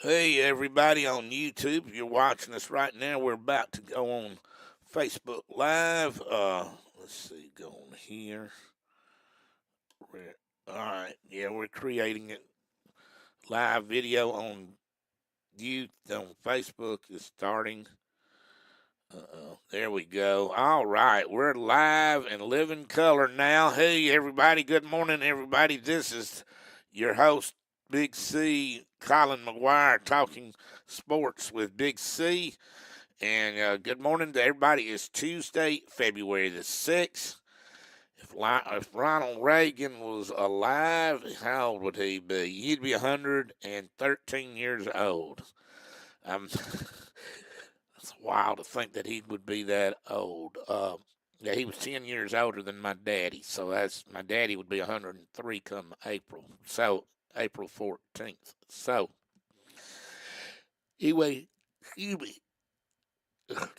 Hey, everybody on YouTube. If you're watching us right now, we're about to go on Facebook Live. Let's see, go on here. All right, yeah, we're creating a live video on on Facebook. Is starting. There we go. All right, we're live and living color now. Hey, everybody. Good morning, everybody. This is your host, Big C, Colin MacGuire, talking sports with Big C. And good morning to everybody. It's Tuesday, February the 6th. If Ronald Reagan was alive, how old would he be? He'd be 113 years old. Um, it's wild to think that he would be that old. Yeah, he was 10 years older than my daddy. So that's my daddy would be 103 come April. So April 14th. So anyway, he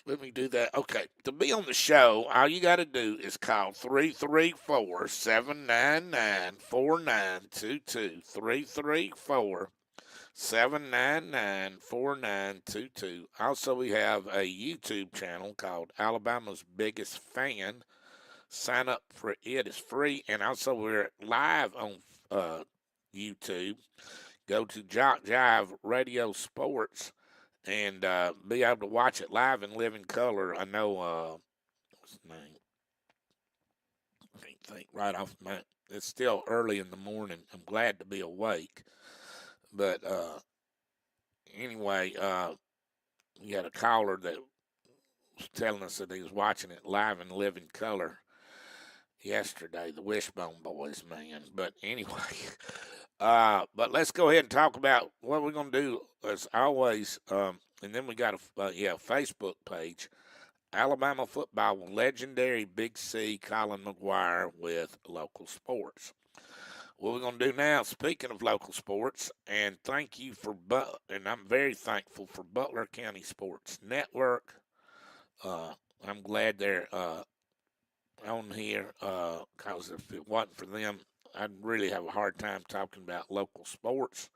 let me do that. Okay. To be on the show, all you got to do is call 334-799-4922. 334-799-4922. Also, we have a YouTube channel called Alabama's Biggest Fan. Sign up for it. It's free. And also, we're live on YouTube. Go to JockJive Radio Sports and be able to watch it live and live in color. I know, what's his name? I can't think right off my. It's still early in the morning. I'm glad to be awake, but anyway, we had a caller that was telling us that he was watching it live and live in color yesterday. The Wishbone Boys, man. But anyway, but let's go ahead and talk about what we're gonna do as always. And then we got a Facebook page, Alabama football legendary Big C Colin MacGuire with local sports. What we're going to do now, speaking of local sports, and thank you for and I'm very thankful for Butler County Sports Network. I'm glad they're on here because if it wasn't for them, I'd really have a hard time talking about local sports.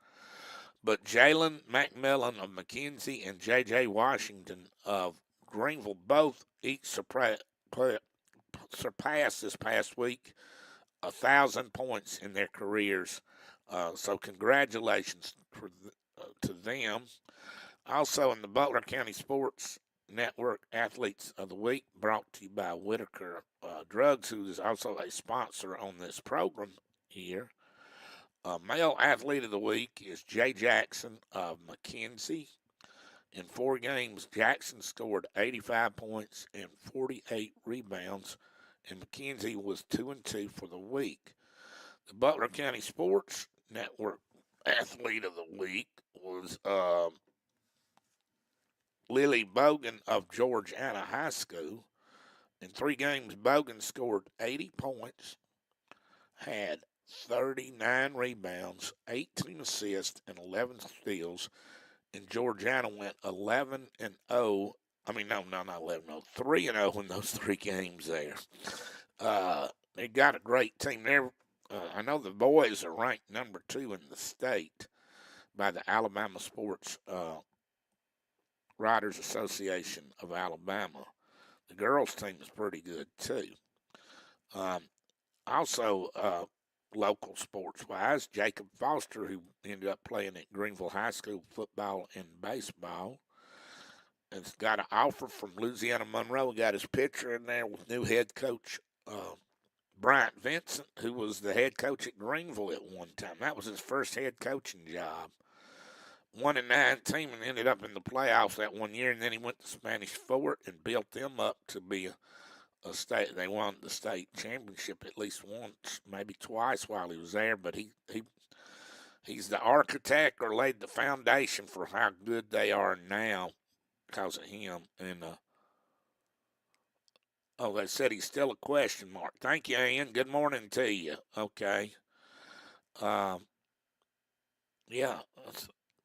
But Jalen McMillan of McKenzie and J.J. Washington of Greenville both each surpassed this past week 1,000 points in their careers. So congratulations to them. Also in the Butler County Sports Network Athletes of the Week, brought to you by Whitaker Drugs, who is also a sponsor on this program here. Male Athlete of the Week is Jay Jackson of McKenzie. In 4 games, Jackson scored 85 points and 48 rebounds, and McKenzie was 2-2 for the week. The Butler County Sports Network Athlete of the Week was Lily Bogan of Georgiana High School. In 3 games, Bogan scored 80 points, had 39 rebounds, 18 assists, and 11 steals, and Georgiana went 11 and 0. I mean, no, not 11 0, 3 and 0 in those 3 games there. They got a great team there. I know the boys are ranked number 2 in the state by the Alabama Sports Writers Association of Alabama. The girls' team is pretty good too. Also, local sports wise, Jacob Foster, who ended up playing at Greenville High School football and baseball, has got an offer from Louisiana Monroe. Got his picture in there with new head coach Bryant Vincent, who was the head coach at Greenville at one time. That was his first head coaching job. 1-9 team and ended up in the playoffs that one year, and then he went to Spanish Fort and built them up to be a state. They won the state championship at least once, maybe twice while he was there. But he's the architect or laid the foundation for how good they are now because of him. And they said he's still a question mark. Thank you, Ian. Good morning to you. Okay. Um, yeah.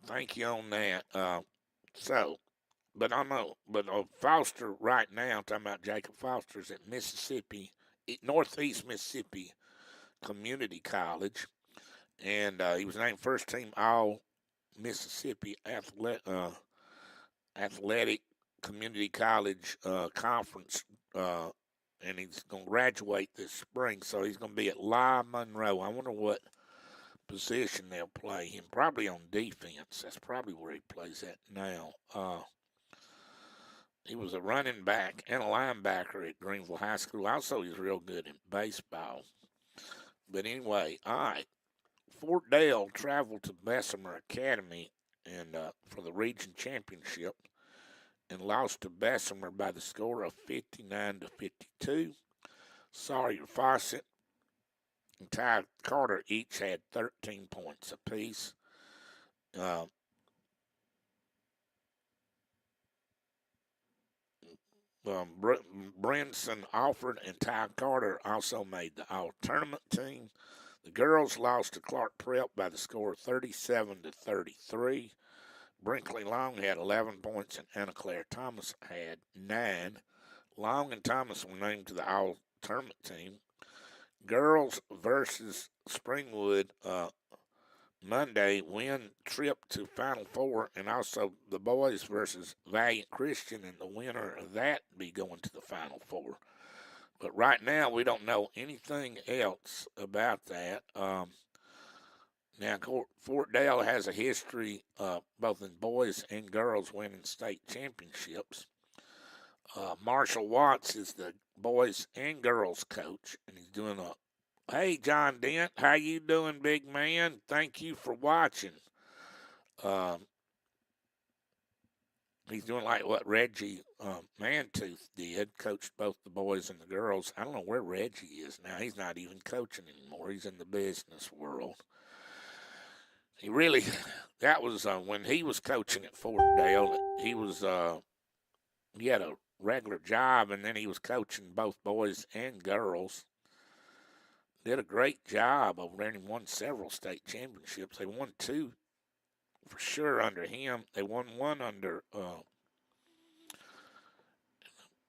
Thank you on that. But I know, but Foster right now, talking about Jacob Foster's at Mississippi, Northeast Mississippi Community College, and he was named first team All Mississippi Athletic Community College Conference, and he's going to graduate this spring, so he's going to be at Lowe Monroe. I wonder what position they'll play him. Probably on defense. That's probably where he plays at now. He was a running back and a linebacker at Greenville High School. Also, he's real good in baseball. But anyway, all right. Fort Dale traveled to Bessemer Academy and for the region championship and lost to Bessemer by the score of 59-52. Sawyer Fawcett and Ty Carter each had 13 points apiece. Brinson Alford and Ty Carter also made the all-tournament team. The girls lost to Clark Prep by the score of 37-33. Brinkley Long had 11 points and Anna Claire Thomas had 9. Long and Thomas were named to the all-tournament team. Girls versus Springwood Monday win trip to Final Four, and also the boys versus Valiant Christian, and the winner of that be going to the Final Four. But right now, we don't know anything else about that. Now, Fort Dale has a history both in boys and girls winning state championships. Marshall Watts is the boys and girls coach, and he's doing Hey, John Dent, how you doing, big man? Thank you for watching. He's doing like what Reggie Mantooth did, coached both the boys and the girls. I don't know where Reggie is now. He's not even coaching anymore. He's in the business world. That was when he was coaching at Fort Dale. He had a regular job, and then he was coaching both boys and girls. Did a great job over there and won several state championships. They won 2 for sure under him. They won 1 under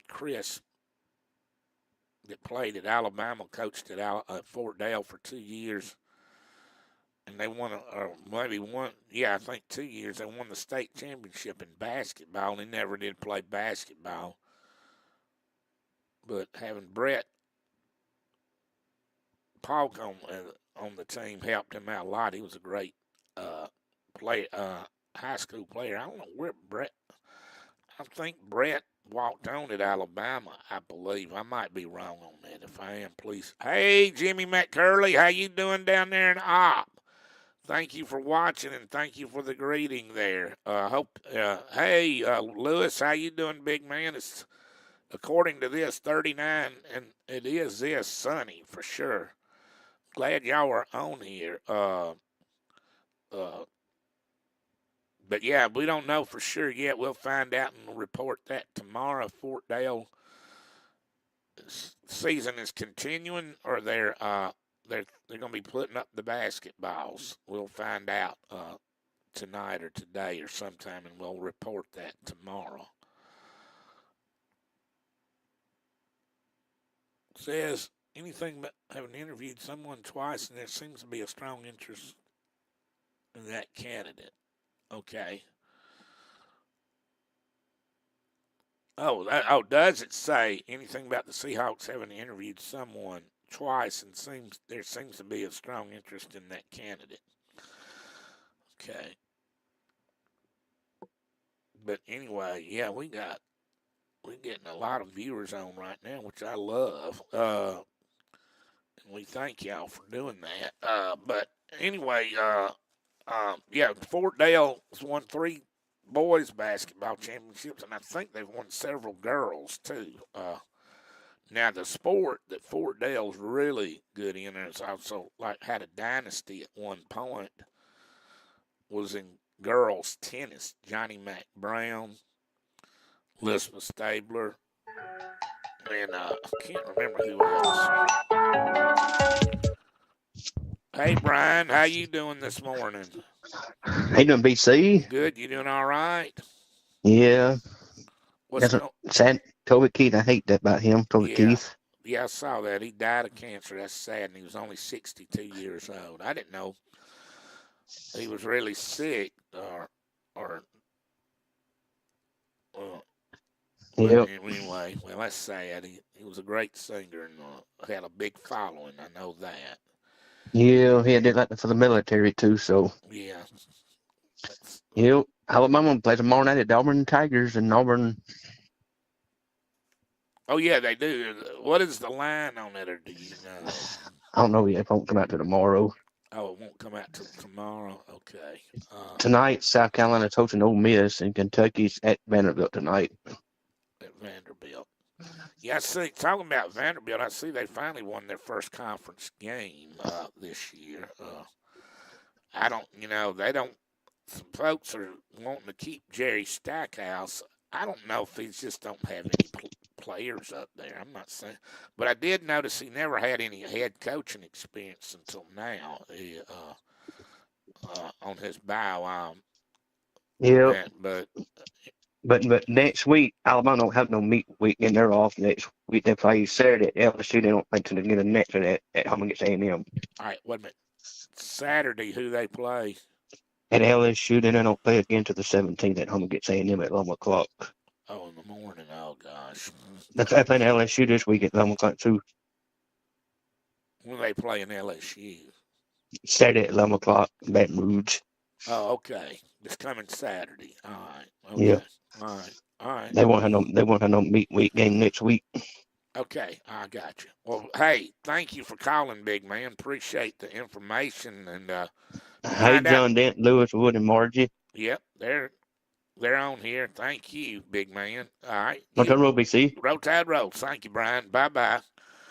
Chris that played at Alabama, coached at Fort Dale for 2 years. And they won, I think 2 years. They won the state championship in basketball. They never did play basketball. But having Brett Polk on the team helped him out a lot. He was a great high school player. I don't know where Brett. I think Brett walked on at Alabama, I believe. I might be wrong on that. If I am, please. Hey, Jimmy McCurley, how you doing down there in Op? Thank you for watching, and thank you for the greeting there. Hey, Lewis, how you doing, big man? It's, according to this, 39, and it is this sunny for sure. Glad y'all are on here. But yeah, we don't know for sure yet. We'll find out and report that tomorrow. Fort Dale season is continuing, or they're going to be putting up the basketballs. We'll find out tonight or today or sometime, and we'll report that tomorrow. It says anything but having interviewed someone twice, and there seems to be a strong interest in that candidate. Okay. Does it say anything about the Seahawks having interviewed someone twice, and there seems to be a strong interest in that candidate? Okay. But anyway, yeah, we're getting a lot of viewers on right now, which I love. And we thank y'all for doing that. But anyway, Fort Dale has won 3 boys basketball championships, and I think they've won several girls too. Now the sport that Fort Dale's really good in, and it's also had a dynasty at one point, was in girls tennis. Johnny Mac Brown, Elizabeth Stabler, and I can't remember who else. Hey, Brian, how you doing this morning? How you doing, BC? Good. You doing all right? Yeah. What's sad? Toby Keith. I hate that about him, Toby Keith. Yeah, I saw that. He died of cancer. That's sad, and he was only 62 years old. I didn't know he was really sick. But Yep. anyway, well, that's sad. He was a great singer and had a big following. I know that. Yeah, he did that for the military too. So, Yeah. That's, yep. Alabama plays tomorrow night at Auburn Tigers, and Auburn. oh, yeah, they do. What is the line on it, or do you know? I don't know yet. It won't come out till tomorrow. Oh, it won't come out till tomorrow? Okay. Tonight, South Carolina's hosting Ole Miss, and Kentucky's at Vanderbilt tonight. At Vanderbilt. Yeah, I see. Talking about Vanderbilt, I see they finally won their first conference game this year. I don't, they don't. Some folks are wanting to keep Jerry Stackhouse. I don't know if he just don't have any players up there. I'm not saying, but I did notice he never had any head coaching experience until now. On his bio, Yep. but But next week, Alabama don't have no meet week, and they're off next week. They play Saturday at LSU. They don't play until they get a next one at home against A&M. all right, wait a minute. Saturday, who they play? At LSU, then they don't play again till the 17th at home against A&M at 11 o'clock. Oh, in the morning. Oh gosh. They're playing LSU this week at 11 o'clock too. When they play in LSU. Saturday at 11 o'clock, Baton Rouge. Oh, okay. It's coming Saturday. All right. Yeah. Okay. All right. All right. They won't have no meet week game next week. Okay, I got you. Well, hey, thank you for calling, big man. Appreciate the information and Hey, find out. John Dent, Lewis, Wood, and Margie. Yep, they're on here. Thank you, big man. All right, Montana you Road, BC. Roll Tide Rolls. Thank you, Brian. Bye bye.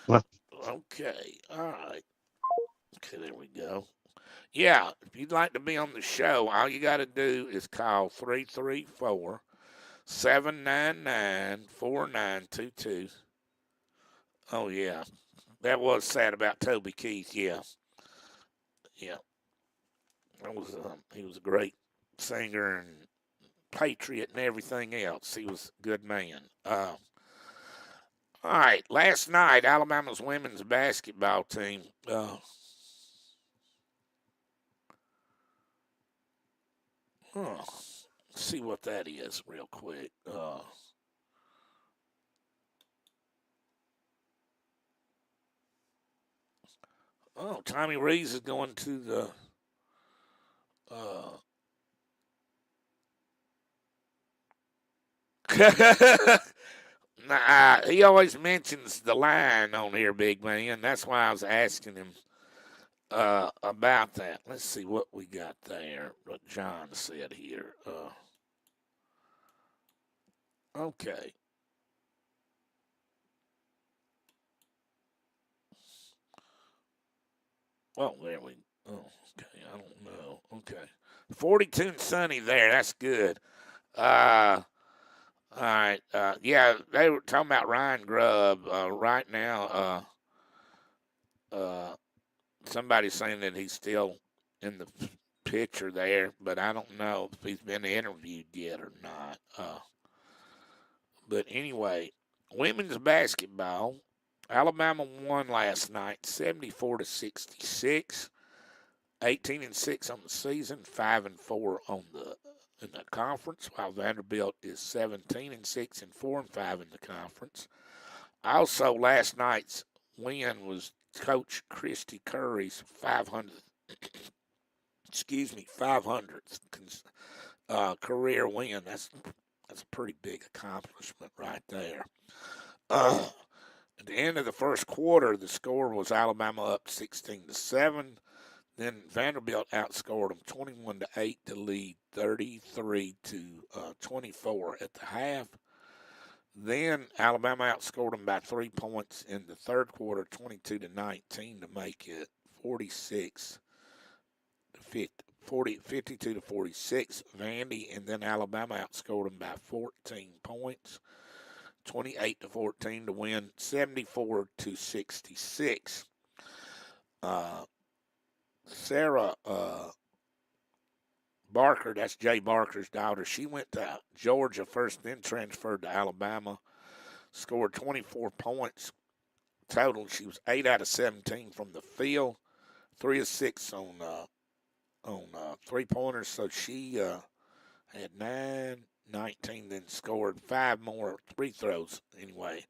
Well, Okay. All right. Okay, there we go. Yeah, if you'd like to be on the show, all you got to do is call 334 799 4922. Oh, yeah. That was sad about Toby Keith. Yeah. Yeah. He was a great singer and patriot and everything else. He was a good man. All right. Last night, Alabama's women's basketball team. Let's see what that is real quick. Tommy Rees is going to the. Nah, he always mentions the line on here, big man. That's why I was asking him about that. Let's see what we got there. What John said here. Okay. Oh, there we. Oh, okay. I don't know. Okay. 42 and sunny there. That's good. All right. Yeah, they were talking about Ryan Grubb. Right now, somebody's saying that he's still in the picture there, but I don't know if he's been interviewed yet or not. But anyway, women's basketball. Alabama won last night, 74-66. 18 and 6 on the season, 5 and 4 on in the conference, while Vanderbilt is 17 and 6 and 4 and 5 in the conference. Also, last night's win was Coach Christy Curry's 500th career win. That's a pretty big accomplishment right there. At the end of the first quarter, the score was Alabama up 16-7. Then Vanderbilt outscored them 21-8 to lead 33-24 at the half. Then Alabama outscored them by 3 points in the third quarter, 22-19 to make it 52-46. Vandy, and then Alabama outscored them by 14 points, 28-14 to win 74-66. Sarah Barker, that's Jay Barker's daughter, she went to Georgia first, then transferred to Alabama, scored 24 points total. She was 8 out of 17 from the field, 3 of 6 on 3-pointers. So she had 19, then scored 5 more free throws. Anyway,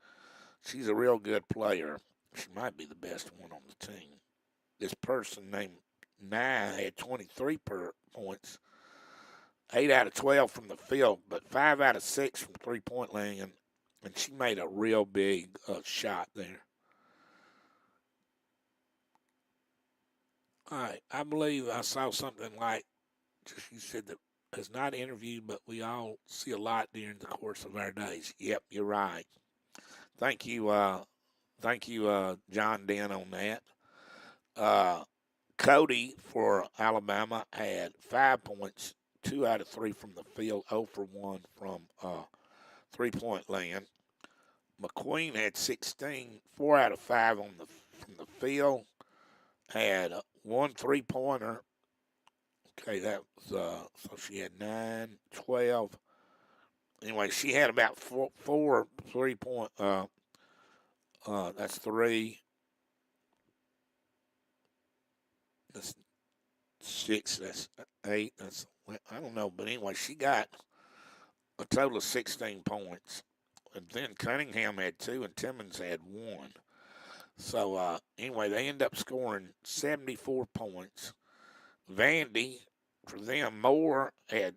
she's a real good player. She might be the best one on the team. This person named Nye had 23 points, 8 out of 12 from the field, but 5 out of 6 from three-point land, and she made a real big shot there. All right, I believe I saw something like, she said that has not interviewed, but we all see a lot during the course of our days. Yep, you're right. Thank you, John Den, on that. Cody for Alabama had 5 points, 2 out of 3 from the field, 0 for 1 from three-point land. McQueen had 16, 4 out of 5 from the field, had 1 three-pointer. Okay, that was so she had 9, 12. Anyway, she had about four 3-point. That's 3. That's 6. That's 8. That's, I don't know, but anyway, she got a total of 16 points. And then Cunningham had 2 and Timmons had 1. So anyway, they end up scoring 74 points. Vandy, for them, Moore had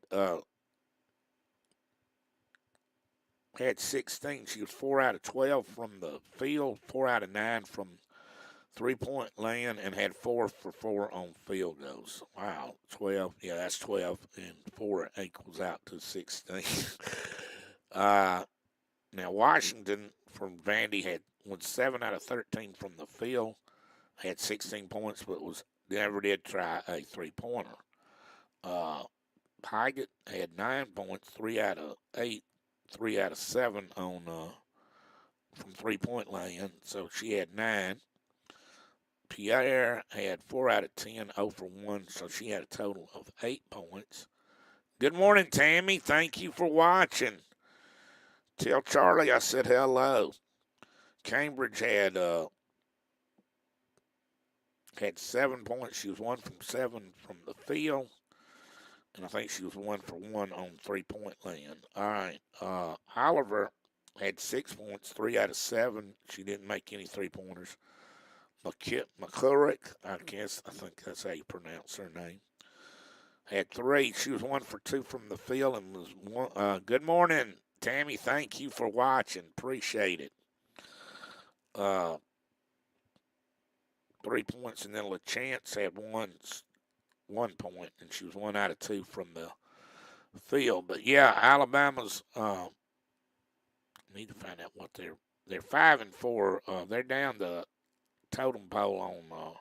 16. She was 4 out of 12 from the field, 4 out of 9 from three-point land, and had 4 for 4 on field goals. Wow, 12. Yeah, that's 12, and 4 equals out to 16. Now, Washington from Vandy was 7 out of 13 from the field, had 16 points, but never did try a three-pointer. Pygott had 9 points, 3 out of 8, 3 out of 7 on from three-point land, so she had 9. Pierre had 4 out of 10, 0 for 1, so she had a total of 8 points. Good morning, Tammy. Thank you for watching. Tell Charlie I said hello. Cambridge had 7 points. She was 1 from 7 from the field, and I think she was 1 for 1 on three-point land. All right. Oliver had 6 points, 3 out of 7. She didn't make any three-pointers. McCurrick, I think that's how you pronounce her name, had 3. She was 1 for 2 from the field and was 1. Good morning, Tammy. Thank you for watching. Appreciate it. 3 points, and then LaChance had 1 point, and she was 1 out of 2 from the field. But yeah, Alabama's. Need to find out what they're 5-4. They're down the totem pole on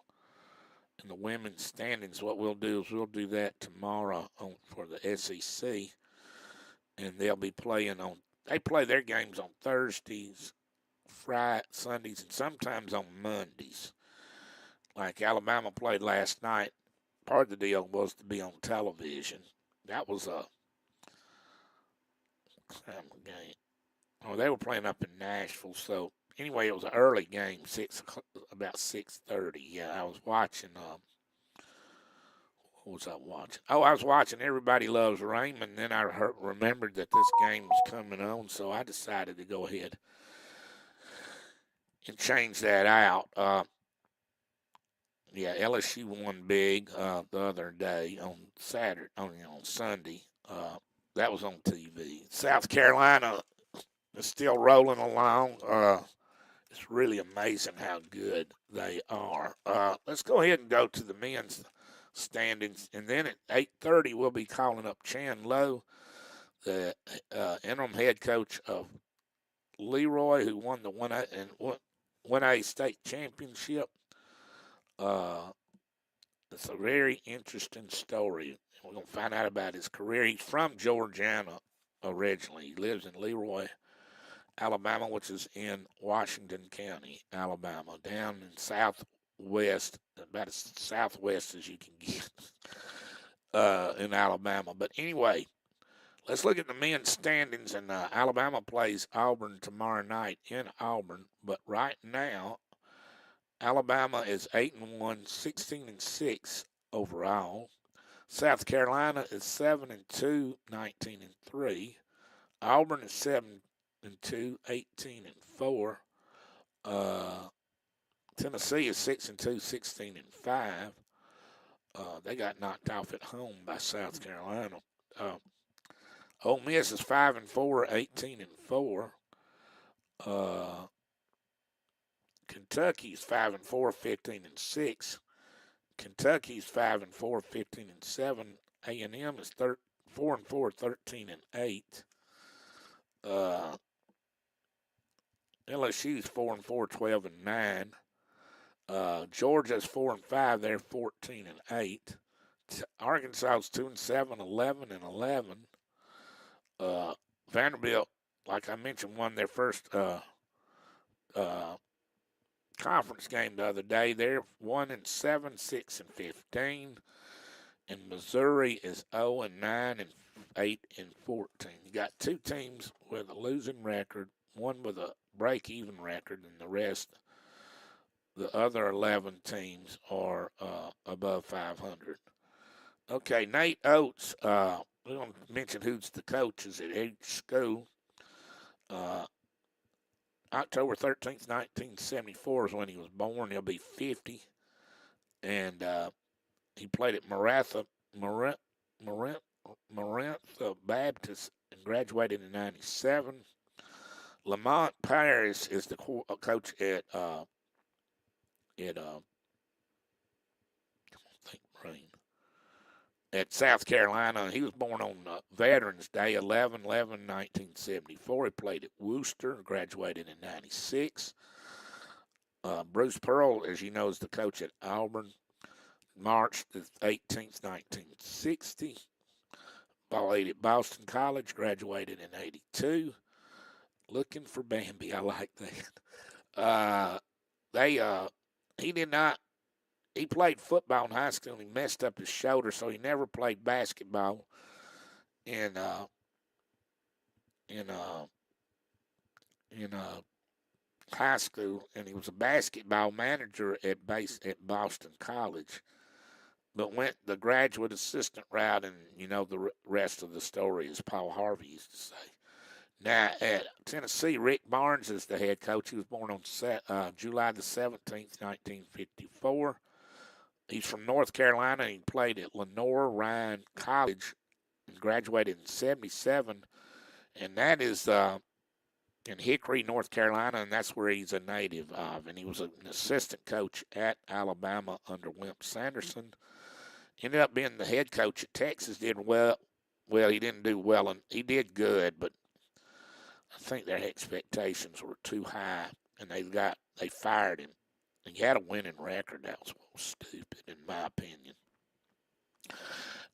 in the women's standings. What we'll do is we'll do that tomorrow for the SEC, and they'll be playing on. They play their games on Thursdays, Friday, Sundays, and sometimes on Mondays. Like Alabama played last night. Part of the deal was to be on television. That was a game. Oh, they were playing up in Nashville, so anyway, it was an early game, about 6:30. Yeah, I was watching. What was I watching? Oh, I was watching Everybody Loves Raymond. Then I remembered that this game was coming on, so I decided to go ahead and change that out. Yeah, LSU won big the other day on Saturday, on Sunday. That was on TV. South Carolina is still rolling along. It's really amazing how good they are. Let's go ahead and go to the men's standings, and then at 8:30 we'll be calling up Chan Lowe, the interim head coach of Leroy, who won the 1A state championship. It's a very interesting story. We're going to find out about his career. He's from Georgiana originally. He lives in Leroy, Alabama, which is in Washington County, Alabama, down in southwest, about as southwest as you can get in Alabama. But anyway, let's look at the men's standings. And Alabama plays Auburn tomorrow night in Auburn. But right now, Alabama is 8-1, 16-6 overall. South Carolina is 7-2, 19-3. Auburn is 7-2, 18-4. Tennessee is 6-2, 16-5. They got knocked off at home by South Carolina. Ole Miss is 5-4, 18-4. Kentucky's 5-4, 15-6. Kentucky's 5-4, 15-7. A&M is 4-4, 13-8. LSU's 4-4, 12-9. Georgia's 4-5, they're 14-8. Arkansas's 2-7, 11-11. Vanderbilt, like I mentioned, won their first conference game the other day. They're 1-7, 6-15. And Missouri is 0-9 and 8-14. You got two teams with a losing record, one with a break-even record, and the other 11 teams are above 500. Okay, Nate Oates. We're going to mention who's the coaches at each school. October 13th, 1974 is when he was born. He'll be 50. And he played at Maranatha Baptist and graduated in 97. Lamont Paris is the coach at South Carolina. He was born on Veterans Day, 11/11/1974. He played at Worcester, graduated in 96. Bruce Pearl, as you know, is the coach at Auburn. March the 18th, 1960. Played at Boston College, graduated in 82. Looking for Bambi, I like that. He played football in high school and he messed up his shoulder, so he never played basketball in high school, and he was a basketball manager at Boston College, but went the graduate assistant route, and the rest of the story, as Paul Harvey used to say. Now, at Tennessee, Rick Barnes is the head coach. He was born on July the 17th, 1954. He's from North Carolina, and he played at Lenoir-Rhyne College and graduated in 77. And that is in Hickory, North Carolina, and that's where he's a native of. And he was an assistant coach at Alabama under Wimp Sanderson. Ended up being the head coach at Texas. Did well. Well, he didn't do well, and he did good, but I think their expectations were too high, and they fired him. And he had a winning record. That was stupid, in my opinion.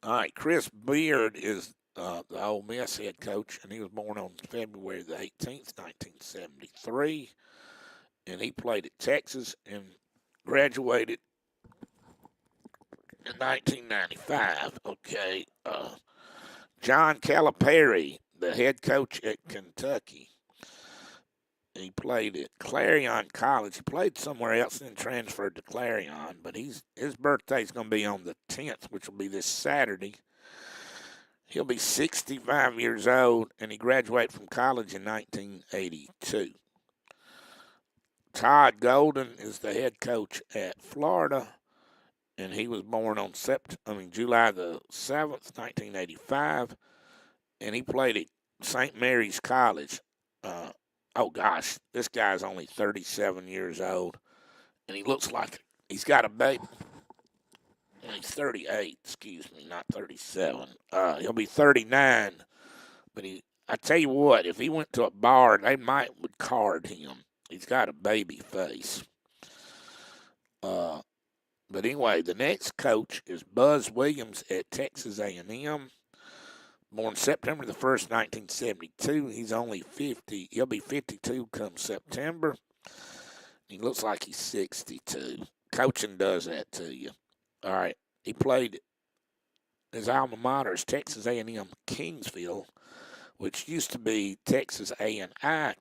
All right, Chris Beard is the Ole Miss head coach, and he was born on February the 18th, 1973. And he played at Texas and graduated in 1995. Okay. John Calipari, the head coach at Kentucky. He played at Clarion College. He played somewhere else and then transferred to Clarion, but his birthday's going to be on the 10th, which will be this Saturday. He'll be 65 years old, and he graduated from college in 1982. Todd Golden is the head coach at Florida, and he was born on July the 7th, 1985, and he played at St. Mary's College. Oh, gosh, this guy's only 37 years old, and he looks like he's got a baby. He's 38, excuse me, not 37. He'll be 39, but I tell you what, if he went to a bar, they would card him. He's got a baby face. But anyway, the next coach is Buzz Williams at Texas A&M. Born September the 1st, 1972. He's only 50. He'll be 52 come September. He looks like he's 62. Coaching does that to you. All right. He played his alma mater is Texas A&M Kingsville, which used to be Texas A&I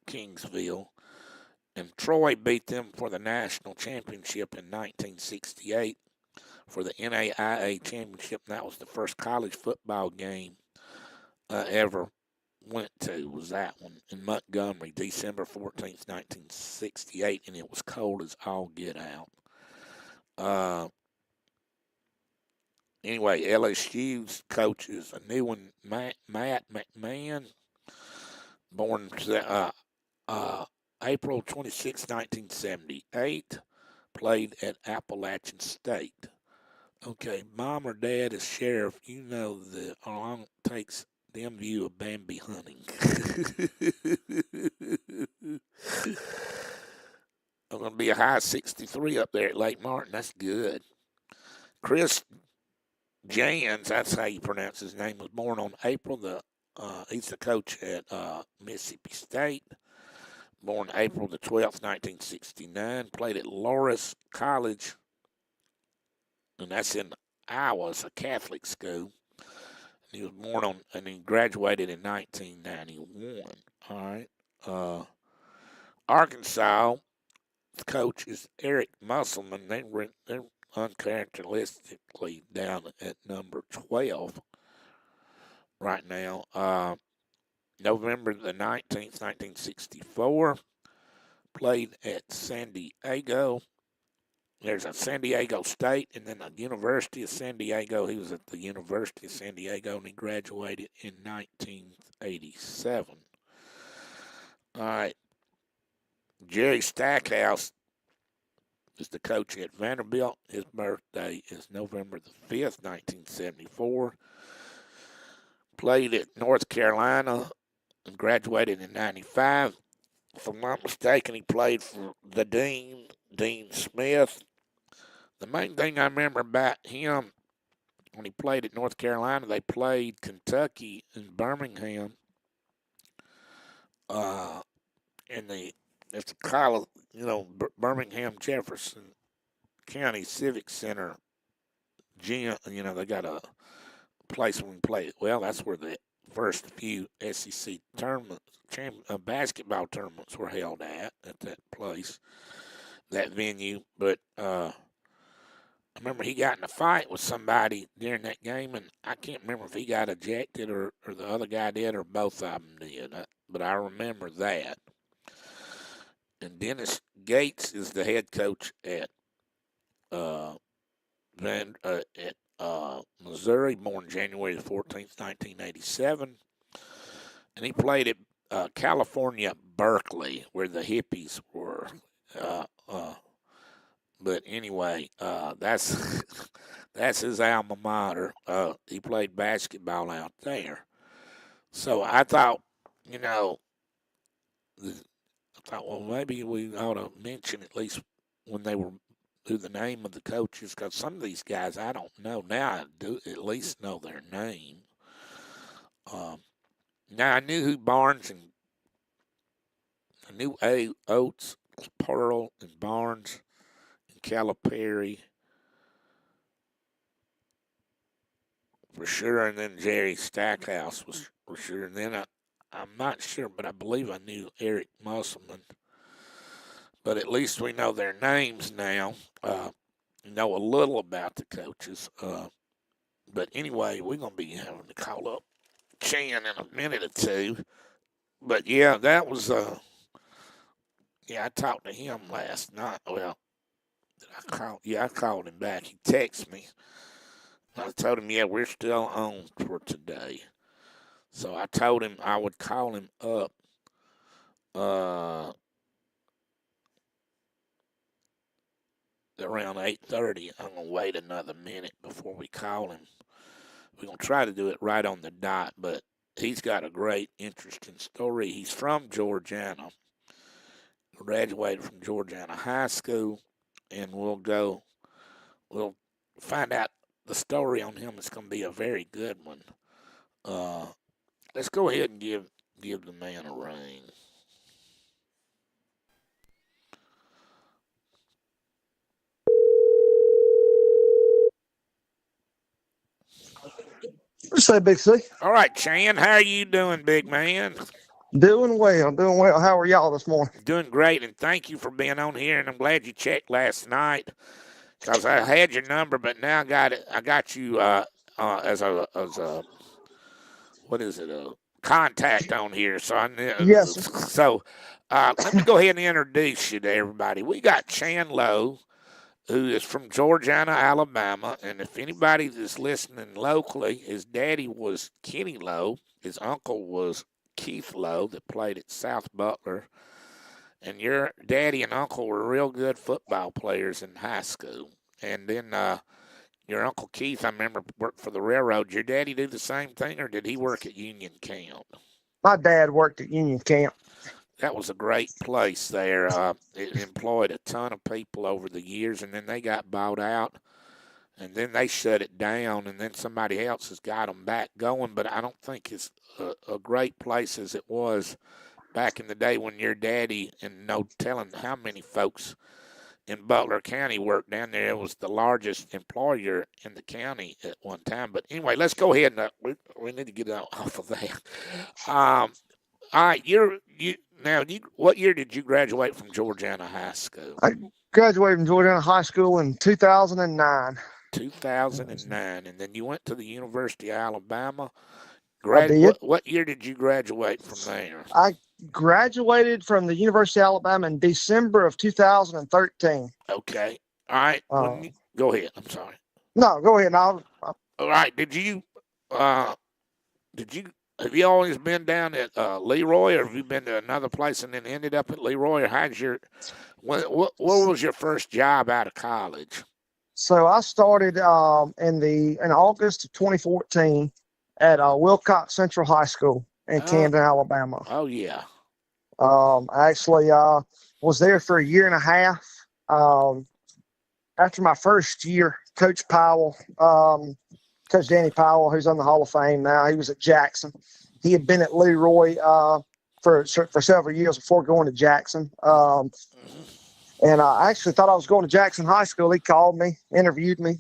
Kingsville. And Troy beat them for the national championship in 1968. For the NAIA championship, and that was the first college football game ever went to was that one in Montgomery, December 14th, 1968, and it was cold as all get out. Anyway, LSU's coach is a new one, Matt McMahon, born April 26, 1978, played at Appalachian State. Okay, mom or dad is sheriff. You know how long it takes them view of Bambi hunting. I'm going to be a high 63 up there at Lake Martin. That's good. Chris Jans, that's how you pronounce his name, was born on he's the coach at Mississippi State. Born April the 12th, 1969. Played at Loris College, and that's in Iowa. It's a Catholic school. He was born and he graduated in 1991. All right. Arkansas, the coach is Eric Musselman. They're uncharacteristically down at number 12 right now. November the 19th, 1964. Played at San Diego. There's a San Diego State and then a University of San Diego. He was at the University of San Diego and he graduated in 1987. All right. Jerry Stackhouse is the coach at Vanderbilt. His birthday is November the 5th, 1974. Played at North Carolina and graduated in 95. If I'm not mistaken, he played for the Dean Smith. The main thing I remember about him when he played at North Carolina, they played Kentucky in Birmingham. It's a college, Birmingham Jefferson County Civic Center gym. They got a place where we play it. Well, that's where the first few SEC basketball tournaments were held at that place, that venue. But I remember he got in a fight with somebody during that game, and I can't remember if he got ejected or the other guy did or both of them did. But I remember that. And Dennis Gates is the head coach at Missouri, born January the 14th, 1987. And he played at California, Berkeley, where the hippies were. But anyway, that's his alma mater. He played basketball out there. So I thought, well, maybe we ought to mention at least when they were through the name of the coaches, because some of these guys I don't know. Now I do at least know their name. Now I knew who Barnes and I knew Oates, Pearl, and Barnes, and Calipari for sure, and then Jerry Stackhouse was for sure. And then I'm not sure, but I believe I knew Eric Musselman. But at least we know their names now. Know a little about the coaches. But anyway, we're going to be having to call up Chan in a minute or two. But yeah, that was, I talked to him last night. Well, I called him back. He texted me. I told him, we're still on for today. So I told him I would call him up around 8:30. I'm going to wait another minute before we call him. We're going to try to do it right on the dot, but he's got a great, interesting story. He's from Georgiana, graduated from Georgiana High School, and we'll find out the story on him. It's going to be a very good one. Let's go ahead and give the man a ring. What's that, Big C? All right, Chan, how are you doing, big man? Doing well. How are y'all this morning? Doing great, and thank you for being on here, and I'm glad you checked last night, because I had your number, but now I got you as a what is it, a contact on here, so Yes, sir. let me go ahead and introduce you to everybody. We got Chan Lowe, who is from Georgiana, Alabama, and if anybody that's listening locally, his daddy was Kenny Lowe, his uncle was Keith Lowe that played at South Butler, and your daddy and uncle were real good football players in high school. And then your Uncle Keith, I remember, worked for the railroad. Your daddy do the same thing, or did he work at Union Camp? My dad worked at Union Camp. That was a great place there. It employed a ton of people over the years, and then they got bought out, and then they shut it down, and then somebody else has got them back going. But I don't think it's a great place as it was back in the day when your daddy, and no telling how many folks in Butler County worked down there. It was the largest employer in the county at one time. But anyway, let's go ahead and we need to get off of that. All right, what year did you graduate from Georgiana High School? I graduated from Georgiana High School in 2009. 2009, and then you went to the University of Alabama. I did. What year did you graduate from there? I graduated from the University of Alabama in December of 2013. Okay. All right. Go ahead. I'm sorry. No, go ahead. All right. Have you always been down at Leroy, or have you been to another place and then ended up at Leroy? Or what was your first job out of college? So I started in August of 2014 at Wilcox Central High School in Camden, Alabama. Oh yeah. I actually was there for a year and a half. After my first year, Coach Danny Powell, who's on the Hall of Fame now, he was at Jackson. He had been at Leroy for several years before going to Jackson. And I actually thought I was going to Jackson High School. He called me, interviewed me,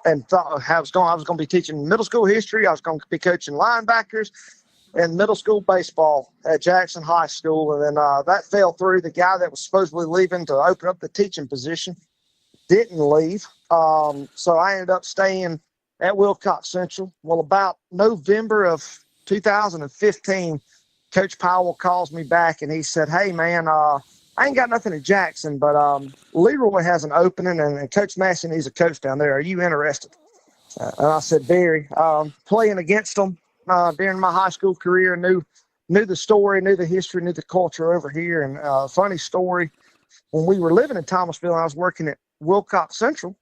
and thought I was going to be teaching middle school history. I was going to be coaching linebackers and middle school baseball at Jackson High School. And then that fell through. The guy that was supposedly leaving to open up the teaching position didn't leave. So I ended up staying at Wilcox Central. Well, about November of 2015, Coach Powell calls me back and he said, "Hey, man, I ain't got nothing at Jackson, but Leroy has an opening and Coach Massey needs a coach down there. Are you interested?" And I said, "Very." Playing against them during my high school career, knew the story, knew the history, knew the culture over here. And funny story, when we were living in Thomasville and I was working at Wilcox Central,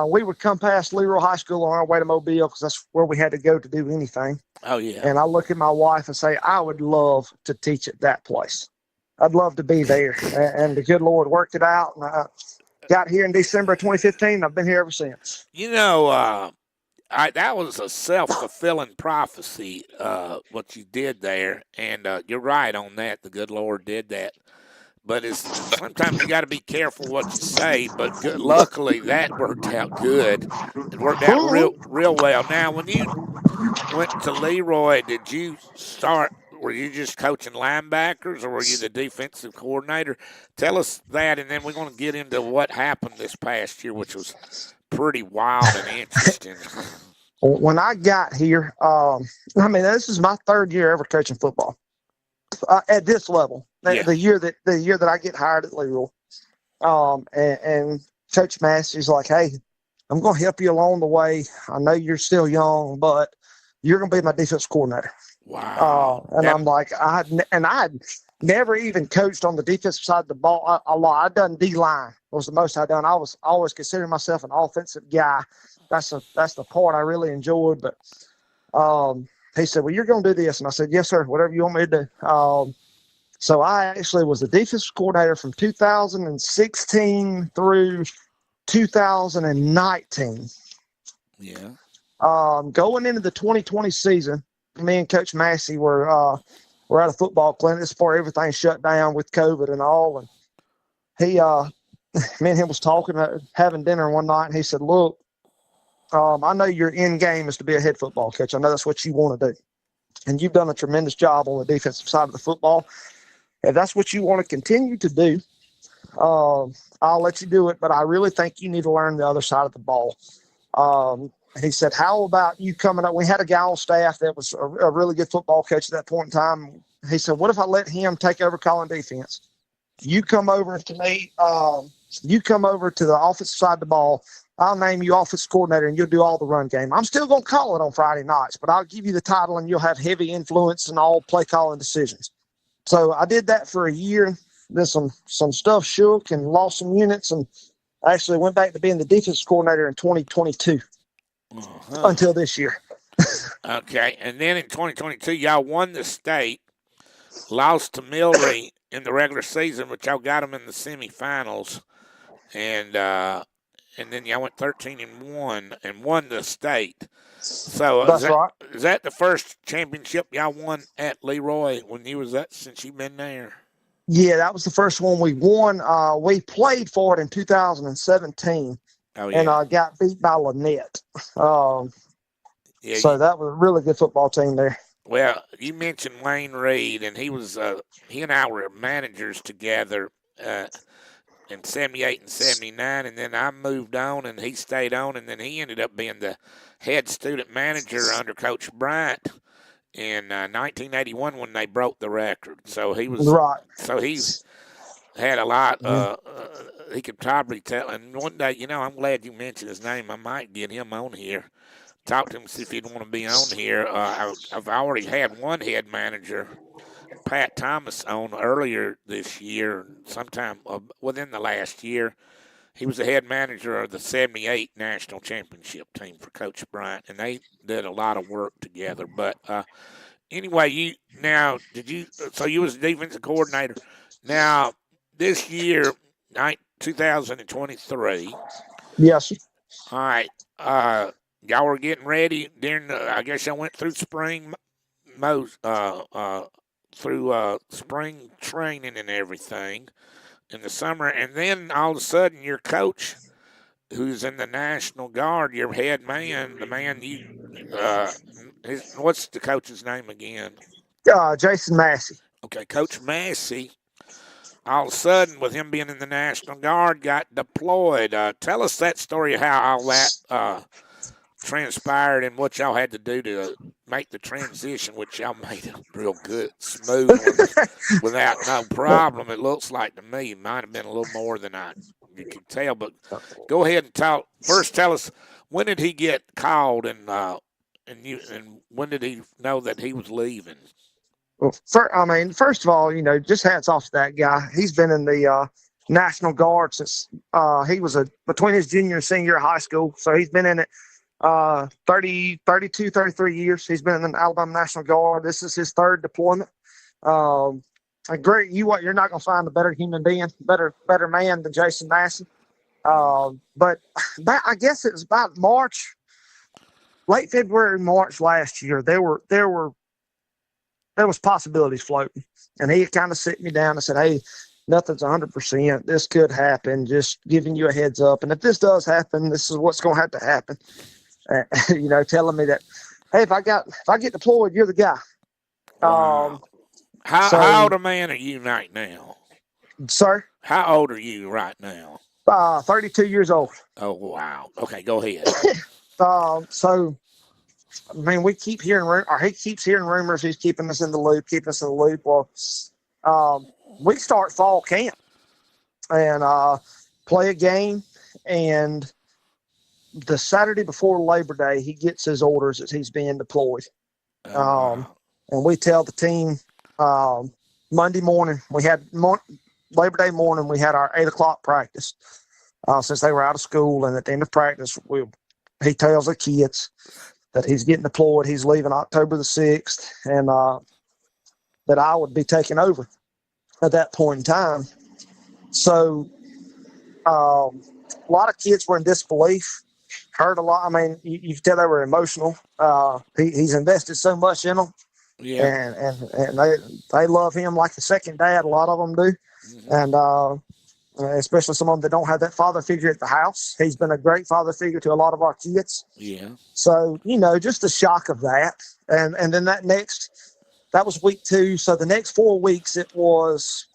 we would come past Leroy High School on our way to Mobile because that's where we had to go to do anything. Oh, yeah. And I look at my wife and say, I would love to teach at that place. I'd love to be there. And the good Lord worked it out. And I got here in December of 2015. And I've been here ever since. You know, that was a self-fulfilling prophecy, what you did there. And you're right on that. The good Lord did that. But sometimes you got to be careful what you say. But luckily, that worked out good. It worked out real well. Now, when you went to Leroy, were you just coaching linebackers, or were you the defensive coordinator? Tell us that, and then we're going to get into what happened this past year, which was pretty wild and interesting. When I got here, this is my third year ever coaching football at this level. Yeah. The year that I get hired at Leroy, and Coach Massey's like, "Hey, I'm going to help you along the way. I know you're still young, but you're going to be my defensive coordinator." Wow. I'm like, I had never even coached on the defensive side of the ball a lot. I'd done D-line was the most I'd done. I was always considering myself an offensive guy. That's the part I really enjoyed. But he said, "Well, you're going to do this." And I said, "Yes, sir, whatever you want me to do." So I actually was the defensive coordinator from 2016 through 2019. Yeah. Going into the 2020 season, me and Coach Massey were at a football clinic. This before everything shut down with COVID and all. And he, me and him was talking, having dinner one night, and he said, "Look, I know your end game is to be a head football coach. I know that's what you want to do. And you've done a tremendous job on the defensive side of the football. If that's what you want to continue to do, I'll let you do it. But I really think you need to learn the other side of the ball." he said, how about you coming up? We had a guy on staff that was a really good football coach at that point in time. He said, what if I let him take over calling defense? You come over to me. You come over to the offensive side of the ball. I'll name you offensive coordinator, and you'll do all the run game. I'm still going to call it on Friday nights, but I'll give you the title, and you'll have heavy influence in all play calling decisions. So I did that for a year. Then some stuff shook and lost some units, and I actually went back to being the defense coordinator in 2022 until this year. Okay, and then in 2022, y'all won the state, lost to Milry in the regular season, but y'all got them in the semifinals, and then y'all went 13-1 and won the state. So That's right. Is that the first championship y'all won at Leroy when you was that since you've been there? Yeah, that was the first one we won. We played for it in 2017, and got beat by Lynette. So that was a really good football team there. Well, you mentioned Wayne Reed, and he and I were managers together in 78 and 79, and then I moved on, and he stayed on, and then he ended up being the head student manager under Coach Bryant in 1981 when they broke the record. So he was right. So he's had a lot. He could probably tell. And one day, I'm glad you mentioned his name. I might get him on here. Talk to him, see if he'd want to be on here. I've already had one head manager, Pat Thomas, on earlier this year, sometime within the last year. He was the head manager of the 78 national championship team for Coach Bryant, and they did a lot of work together. But anyway, you was the defensive coordinator. Now, this year, 2023. Yes. All right. Y'all were getting ready during I guess y'all went through spring spring training and everything in the summer, and then all of a sudden your coach, who's in the National Guard, your head man, the man what's the coach's name again? Jason Massey. Okay, Coach Massey, all of a sudden, with him being in the National Guard, got deployed. Tell us that story, how all that transpired and what y'all had to do to make the transition, which y'all made it real good, smooth without no problem. It looks like to me. It might have been a little more than you could tell, but go ahead and talk. First, tell us, when did he get called, and when did he know that he was leaving? Well, first of all, just hats off to that guy. He's been in the National Guard since he was between his junior and senior year of high school. So he's been in it 32, 33 years. He's been in the Alabama National Guard. This is his third deployment. Great. You're not going to find a better human being, better man than Jason Massey. But I guess it was about late February, March last year. There was possibilities floating, and he kind of sit me down and said, "Hey, nothing's 100%. This could happen. Just giving you a heads up. And if this does happen, this is what's going to have to happen." Telling me that, hey, if I get deployed, you're the guy. Wow. How old a man are you right now? Sir? How old are you right now? 32 years old. Oh, wow. Okay, go ahead. We keep hearing, he keeps hearing rumors. He's keeping us in the loop. Well, we start fall camp and play a game, and the Saturday before Labor Day, he gets his orders that he's being deployed. Wow. And we tell the team Monday morning, we had Labor Day morning, we had our 8 o'clock practice since they were out of school. And at the end of practice, he tells the kids that he's getting deployed. He's leaving October the 6th, and that I would be taking over at that point in time. So a lot of kids were in disbelief, heard a lot. You can tell they were emotional. He's invested so much in them. Yeah. And they love him like a second dad. A lot of them do. Mm-hmm. And especially some of them that don't have that father figure at the house. He's been a great father figure to a lot of our kids. Yeah. So, just the shock of that. And then that was week 2. So the next 4 weeks, it was,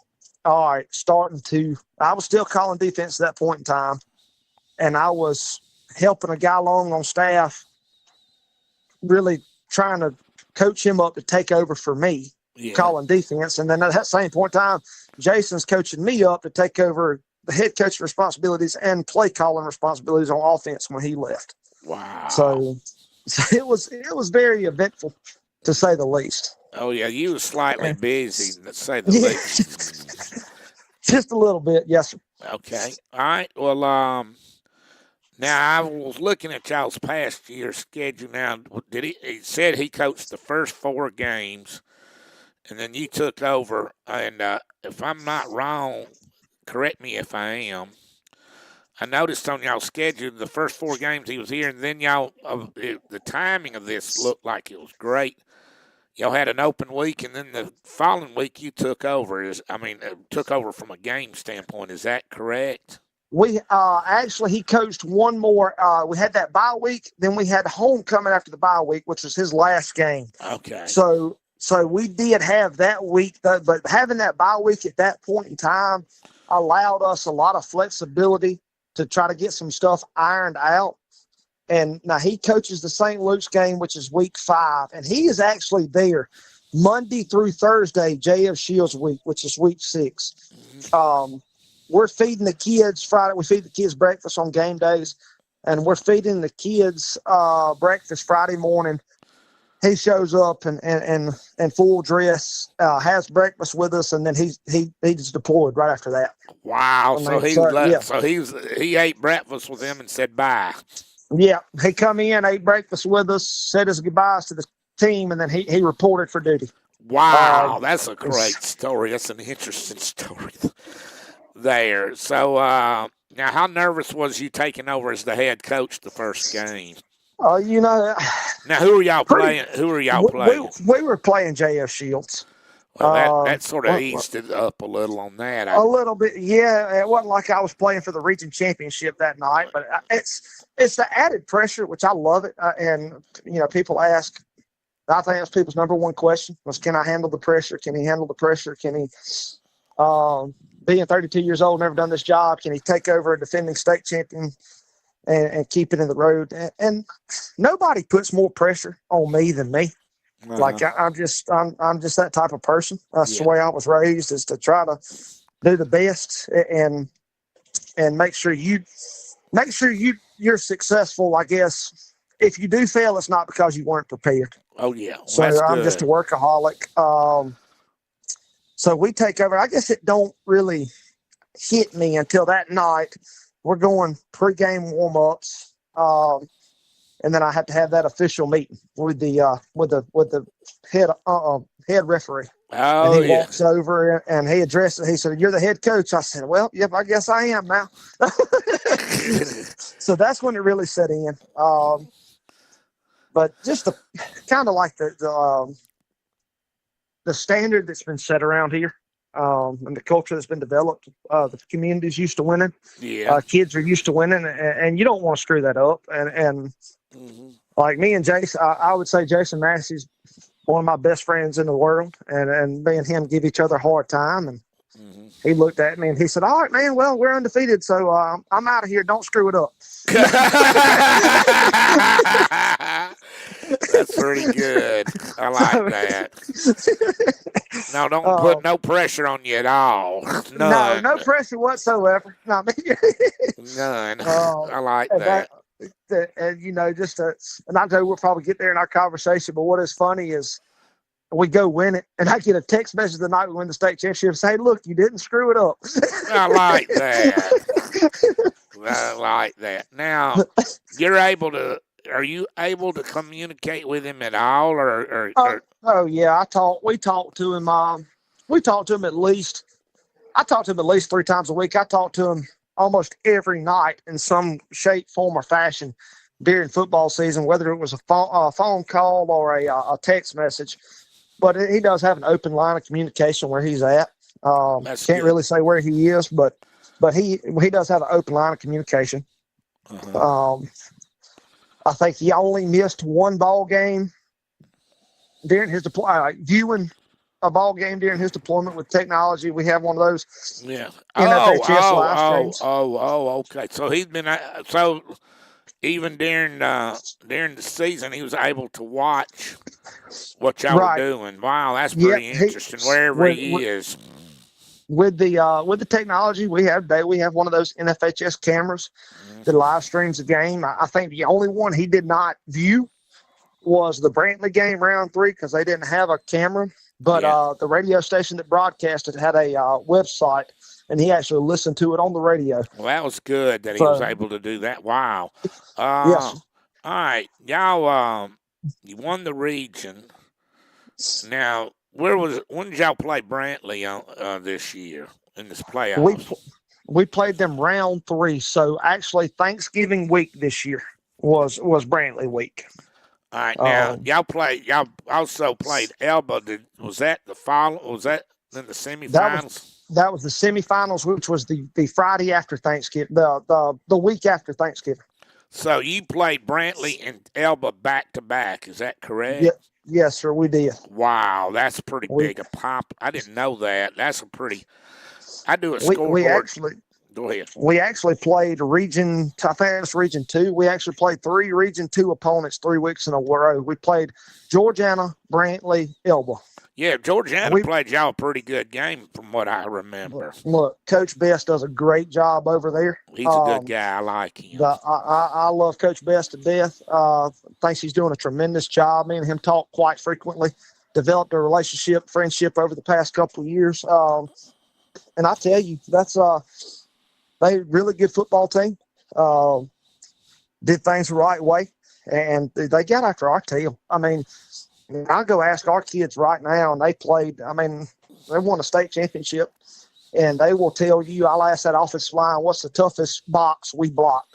all right, I was still calling defense at that point in time. And I was helping a guy along on staff, really trying to coach him up to take over for me, calling defense. And then at that same point in time, Jason's coaching me up to take over the head coaching responsibilities and play calling responsibilities on offense when he left. Wow. So it was very eventful, to say the least. Oh, yeah, you were slightly busy, to say the least. Just a little bit, yes, sir. Okay. All right. Well, now I was looking at y'all's past year schedule. Now, he said he coached the first 4 games, and then you took over. And if I'm not wrong, correct me if I am. I noticed on y'all's schedule the first 4 games he was here, and then y'all, the timing of this looked like it was great. Y'all had an open week, and then the following week you took over. Took over from a game standpoint. Is that correct? We actually, he coached one more. We had that bye week, then we had homecoming after the bye week, which was his last game. Okay. So we did have that week, but having that bye week at that point in time allowed us a lot of flexibility to try to get some stuff ironed out. And now he coaches the St. Luke's game, which is week 5, and he is actually there Monday through Thursday, JF Shields week, which is week 6. We're feeding the kids Friday. We feed the kids breakfast on game days, and we're feeding the kids breakfast Friday morning. He shows up and full dress, has breakfast with us, and then he's deployed right after that. Wow! So he ate breakfast with them and said bye. Yeah, he come in, ate breakfast with us, said his goodbyes to the team, and then he reported for duty. Wow, that's a great story. That's an interesting story there. So now, how nervous was you taking over as the head coach the first game? Now who are y'all playing? We were playing JF Shields. Well, that sort of eased it up a little on that. A little bit, yeah. It wasn't like I was playing for the region championship that night, but it's the added pressure, which I love it. And people ask. I think that's people's number one question was, can I handle the pressure? Can he handle the pressure? Can he, being 32 years old, never done this job, can he take over a defending state champion and keep it in the road? And nobody puts more pressure on me than me. Uh-huh. Like I'm just that type of person. That's the way I was raised, is to try to do the best and make sure you're successful. I guess if you do fail, it's not because you weren't prepared. Oh yeah. Well, so I'm just a workaholic. So we take over. I guess it don't really hit me until that night. We're going pregame warm-ups. And then I have to have that official meeting with the head referee. Oh, and he walks over and he addresses. He said, "You're the head coach." I said, "Well, yep, I guess I am now." So that's when it really set in. But just kind of like the standard that's been set around here, and the culture that's been developed. The community's used to winning. Yeah. Kids are used to winning, and you don't want to screw that up. And like me and Jason, I would say Jason Massey's one of my best friends in the world, and me and him give each other a hard time. And he looked at me and he said, "All right, man, well, we're undefeated, so I'm out of here. Don't screw it up." That's pretty good. I like that. No, don't put no pressure on you at all. None. No pressure whatsoever. No, none. I like that. And and I know we'll probably get there in our conversation, but what is funny is we go win it, and I get a text message the night we win the state championship and say, "Look, you didn't screw it up." I like that. I like that. Now, are you able to communicate with him at all, or? Oh yeah, we talked to him. We talked to him at least. I talked to him at least 3 times a week. I talked to him almost every night in some shape, form, or fashion during football season, whether it was a phone call or a text message. But he does have an open line of communication where he's at. Can't really say where he is, but he does have an open line of communication. Uh-huh. I think he only missed one ball game during his viewing a ball game during his deployment with technology. We have one of those. Yeah. NFHS live streams. Okay. So he's been. So even during the season, he was able to watch what y'all were Right. doing. Wow, that's Yeah. pretty interesting. Wherever he is. With the technology we have today, we have one of those NFHS cameras that live streams the game. I think the only one he did not view was the Brantley game round 3 because they didn't have a camera. But the radio station that broadcasted had a website, and he actually listened to it on the radio. Well, that was good that he was able to do that. Wow. Yes. All right, y'all. You won the region. Now, when did y'all play Brantley this year in this playoffs? We played them round 3. So actually, Thanksgiving week this year was Brantley week. All right, now y'all also played Elba. Was that in the semifinals? That was the semifinals, which was the Friday after Thanksgiving, the week after Thanksgiving. So you played Brantley and Elba back to back. Is that correct? Yeah, yes, sir. We did. Wow, that's pretty big a pop. I didn't know that. That's a pretty. I do a scoreboard. Go ahead. We actually played Region. I think it was Region 2. We actually played 3 Region 2 opponents 3 weeks in a row. We played Georgiana, Brantley, Elba. Yeah, Georgiana played y'all a pretty good game from what I remember. Look, Coach Best does a great job over there. He's a good guy. I like him. I love Coach Best to death. Thinks he's doing a tremendous job. Me and him talk quite frequently. Developed a friendship over the past couple of years. And I tell you, that's they really good football team. Did things the right way, and they got after our tail. I mean, I'll go ask our kids right now, and they played. I mean, they won a state championship, and they will tell you. I'll ask that offensive line, what's the toughest box we blocked,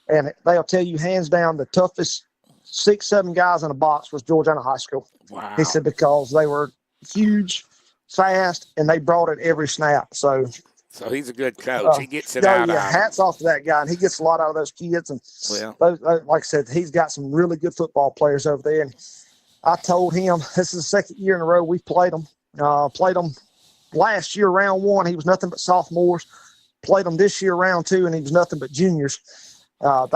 and they'll tell you hands down the toughest 6-7 guys in a box was Georgiana High School. Wow. He said because they were huge, fast, and they brought it every snap. So he's a good coach. He gets it out. Yeah, hats off to that guy, and he gets a lot out of those kids. And like I said, he's got some really good football players over there. And I told him this is the second year in a row we played them. Played them last year round 1. He was nothing but sophomores. Played them this year round 2, and he was nothing but juniors. I'm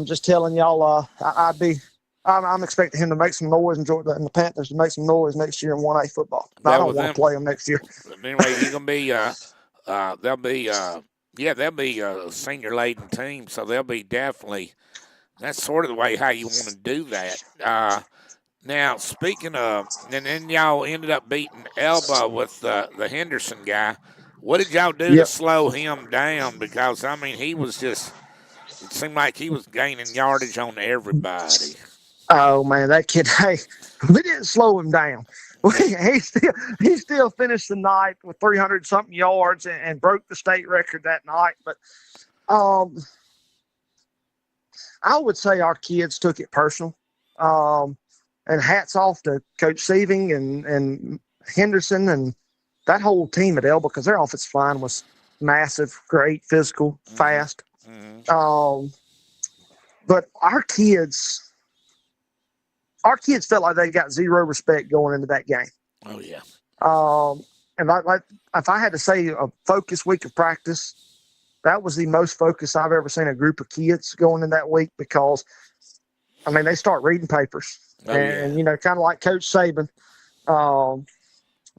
just telling y'all, I'm expecting him to make some noise and the Panthers to make some noise next year in 1A football. I don't want to play them next year. Anyway, you're gonna be. They'll be a senior laden team, so they'll be definitely. That's sort of the way how you want to do that. Now, speaking of, and then y'all ended up beating Elba with the Henderson guy. What did y'all do to slow him down? Because I mean, he was just. It seemed like he was gaining yardage on everybody. Oh man, that kid! Hey, we didn't slow him down. He still finished the night with 300-something yards and broke the state record that night. But I would say our kids took it personal. And hats off to Coach Sieving and Henderson and that whole team at Elba because their offensive line was massive, great, physical, fast. Mm-hmm. But our kids felt like they got zero respect going into that game. Oh yeah. And if I had to say a focus week of practice, that was the most focused I've ever seen a group of kids going in that week because, I mean, they start reading papers and you know, kind of like Coach Saban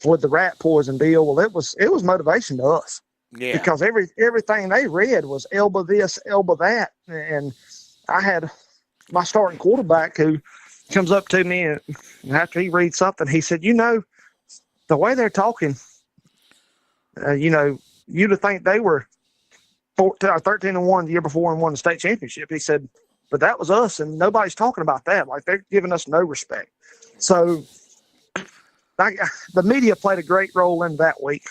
with the rat poison deal. Well, it was motivation to us. Yeah. Because everything they read was Elba this, Elba that, and I had my starting quarterback who comes up to me and after he reads something, he said, you know, the way they're talking, you know, you'd think they were 13-1 the year before and won the state championship. He said, but that was us, and nobody's talking about that. Like, they're giving us no respect. So the media played a great role in that week.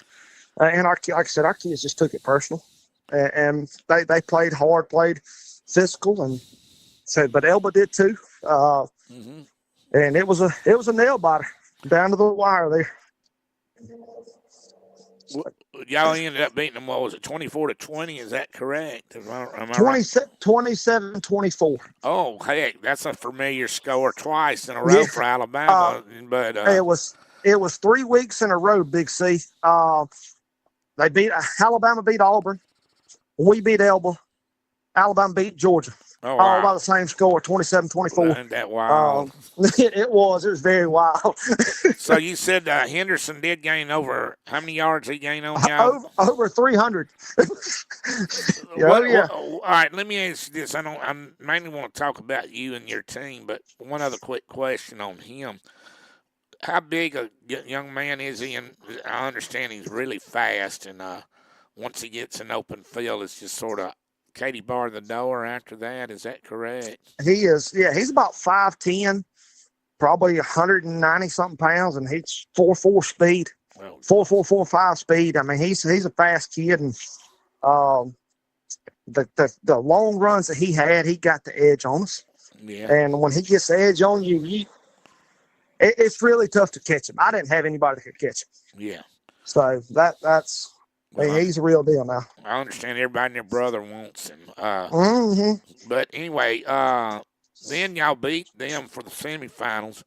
And like I said, our kids just took it personal. And they played hard, played physical, and said, but Elba did too. And it was a nail biter down to the wire there. Y'all ended up beating them, what was it, 24-20? Is that correct? Am I 27-24. Oh, heck, that's a familiar score twice in a row for Alabama. But it was 3 weeks in a row, Big C. Alabama beat Auburn. We beat Elba. Alabama beat Georgia. Oh, all by wow. the same score, 27-24. Ain't that wild? It was very wild. So you said Henderson did gain over, how many yards he gained on y'all? Over 300. Oh, yeah. All right, let me ask you this. I mainly want to talk about you and your team, but one other quick question on him. How big a young man is he? And I understand he's really fast, and once he gets an open field, it's just sort of Katie bar the door after that. Is that correct? He is, yeah, he's about 5'10", probably 190 something pounds, and he's 4.4 speed, Well, 4.4, 4.5 speed. I mean, he's a fast kid, and the long runs that he had, he got the edge on us. yeah, And when he gets the edge on you, it's really tough to catch him. I didn't have anybody that could catch him, yeah. so that's. I mean, Well, he's a real deal now. I understand everybody and their brother wants him. But anyway, then y'all beat them for the semifinals.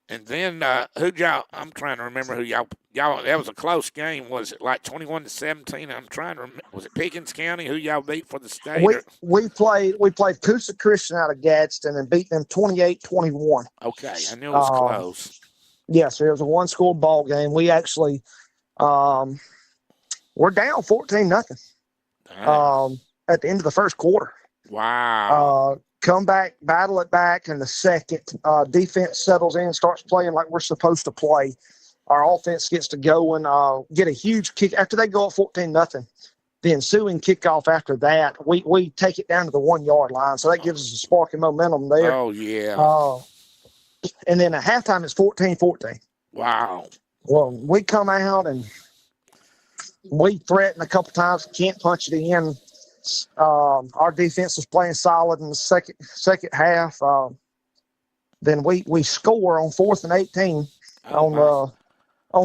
And then who'd y'all? I'm trying to remember who y'all. That was a close game. Was it like 21-17? I'm trying to remember. Was it Pickens County who y'all beat for the state? We played Coosa Christian out of Gadsden and beat them 28-21. Okay, I knew it was close. Yes, it was a one-score ball game. We actually we're down 14-0 at the end of the first quarter. Wow. Come back, battle it back in the second. Defense settles in, starts playing like we're supposed to play. Our offense gets to go and get a huge kick. After they go up 14-0, the ensuing kickoff after that, we take it down to the 1 yard line. So that gives us a spark of momentum there. Oh, yeah. And then at halftime, it's 14-14. Wow. Well, we come out and we threaten a couple times, can't punch it in. Our defense was playing solid in the second half. Then we score on 4th and 18 on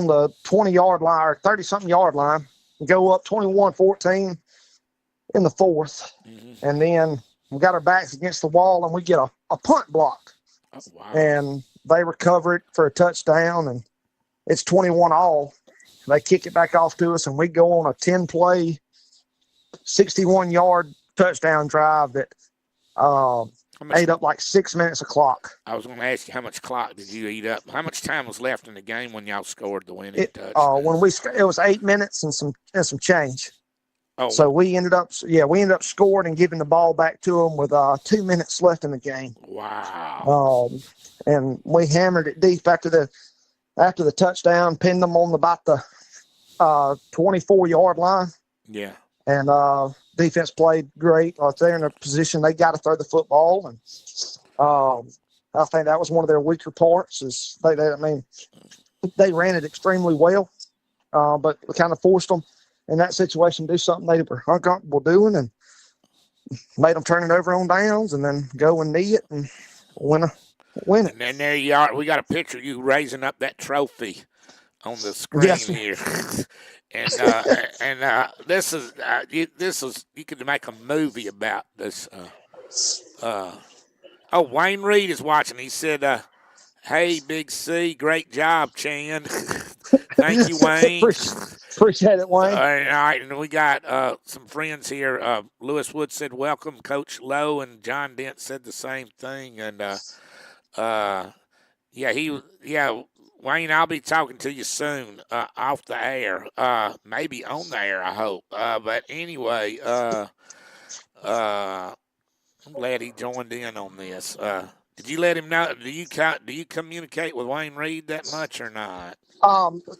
the 20-yard line or 30-something yard line. We go up 21-14 in the fourth, and then we got our backs against the wall, and we get a punt block. Oh, wow. And they recover it for a touchdown, and it's 21-all. They kick it back off to us, and we go on a 10-play, 61-yard touchdown drive that ate up like 6 minutes of clock. I was going to ask you, how much clock did you eat up? How much time was left in the game when y'all scored the winning touchdown? It was 8 minutes and some change. Oh. So we ended up scoring and giving the ball back to them with 2 minutes left in the game. Wow. And we hammered it deep after the touchdown, pinned them on about the 24-yard line. Yeah. And defense played great. They're in a position they got to throw the football, and I think that was one of their weaker parts. Is they ran it extremely well, but we kind of forced them in that situation to do something they were uncomfortable doing, and made them turn it over on downs, and then go and knee it and win it. And then there you are. We got a picture of you raising up that trophy on the screen here. And this is you could make a movie about this. Wayne Reed is watching. He said, "Hey, Big C, great job, Chan." Thank you, Wayne. Appreciate it, Wayne. All right, and we got some friends here. Lewis Wood said, "Welcome." Coach Lowe and John Dent said the same thing, and Wayne, I'll be talking to you soon off the air, maybe on the air, I hope. But anyway, I'm glad he joined in on this. Did you let him know? Do you communicate with Wayne Reed that much or not?